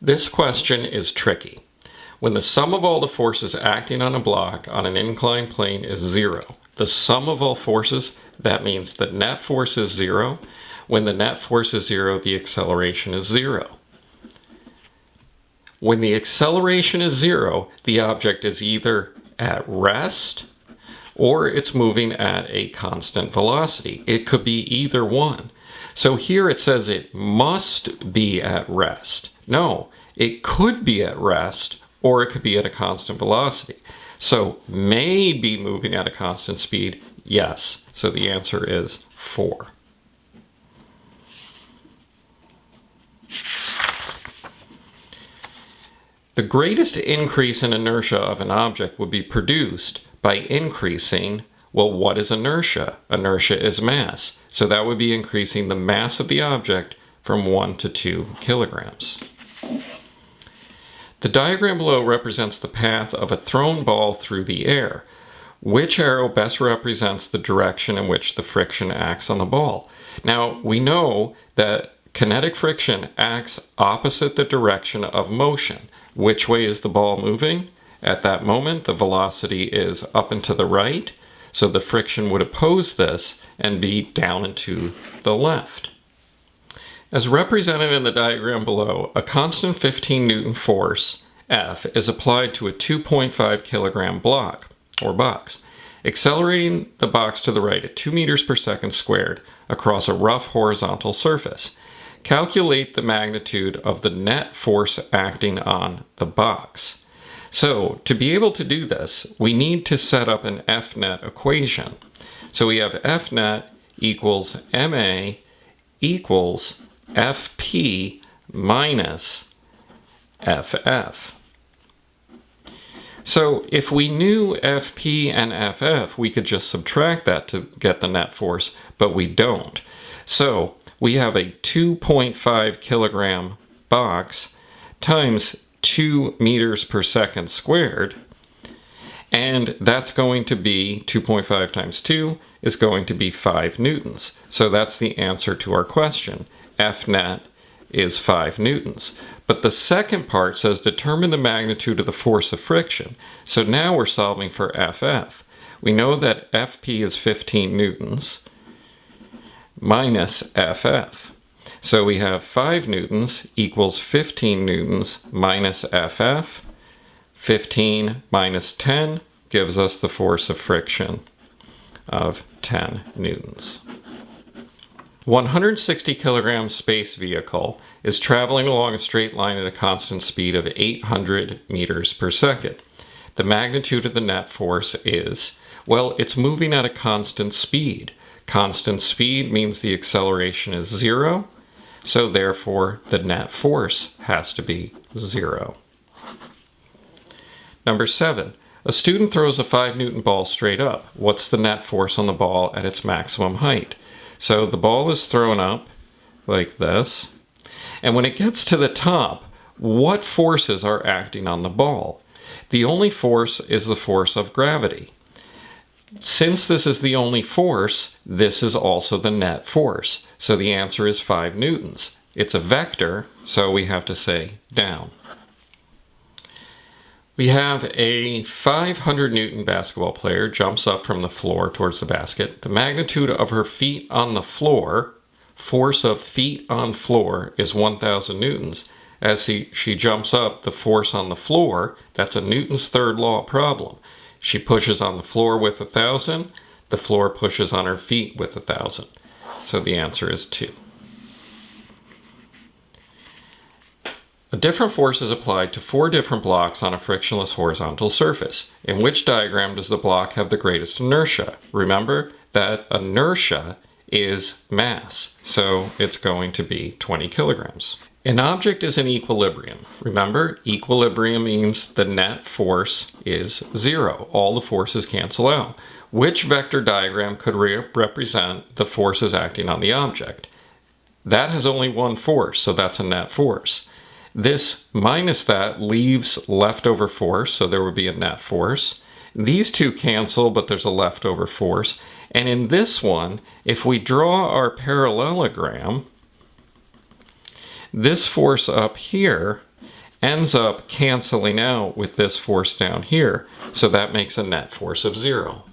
This question is tricky. When the sum of all the forces acting on a block on an inclined plane is 0, the sum of all forces, that means the net force is 0. When the net force is 0, the acceleration is 0. When the acceleration is 0, the object is either at rest or it's moving at a constant velocity. It could be either one. So here it says it must be at rest. No, it could be at rest or it could be at a constant velocity. So may be moving at a constant speed, yes. So the answer is 4. The greatest increase in inertia of an object would be produced by increasing, well, what is inertia? Inertia is mass. So that would be increasing the mass of the object from 1 to 2 kilograms. The diagram below represents the path of a thrown ball through the air. Which arrow best represents the direction in which the friction acts on the ball? Now, we know that kinetic friction acts opposite the direction of motion. Which way is the ball moving? At that moment, the velocity is up and to the right, so the friction would oppose this and be down and to the left. As represented in the diagram below, a constant 15 Newton force, F, is applied to a 2.5 kilogram block, or box, accelerating the box to the right at 2 meters per second squared across a rough horizontal surface. Calculate the magnitude of the net force acting on the box. So, to be able to do this, we need to set up an F-net equation. So we have F-net equals ma equals Fp minus Ff. So if we knew Fp and Ff, we could just subtract that to get the net force, but we don't. So we have a 2.5 kilogram box times 2 meters per second squared, and that's going to be 2.5 times 2 is going to be 5 newtons. So that's the answer to our question. F-net is 5 newtons. But the second part says determine the magnitude of the force of friction. So now we're solving for Ff. We know that Fp is 15 newtons minus Ff. So we have 5 newtons equals 15 newtons minus Ff. 15 minus 10 gives us the force of friction of 10 newtons. 160 kilogram space vehicle is traveling along a straight line at a constant speed of 800 meters per second. The magnitude of the net force is, well, it's moving at a constant speed. Constant speed means the acceleration is 0, so therefore the net force has to be 0. Number 7. A student throws a 5 Newton ball straight up. What's the net force on the ball at its maximum height? So the ball is thrown up like this, and when it gets to the top, what forces are acting on the ball? The only force is the force of gravity. Since this is the only force, this is also the net force. So the answer is 5 newtons. It's a vector, so we have to say down. We have a 500 Newton basketball player jumps up from the floor towards the basket. The magnitude of her feet on the floor, force of feet on floor, is 1,000 newtons. As she jumps up, the force on the floor, that's a Newton's third law problem. She pushes on the floor with 1,000, the floor pushes on her feet with 1,000. So the answer is 2. A different force is applied to 4 different blocks on a frictionless horizontal surface. In which diagram does the block have the greatest inertia? Remember that inertia is mass, so it's going to be 20 kilograms. An object is in equilibrium. Remember, equilibrium means the net force is 0. All the forces cancel out. Which vector diagram could represent the forces acting on the object? That has only one force, so that's a net force. This minus that leaves leftover force, so there would be a net force. These two cancel, but there's a leftover force. And in this one, if we draw our parallelogram, this force up here ends up canceling out with this force down here. So that makes a net force of 0.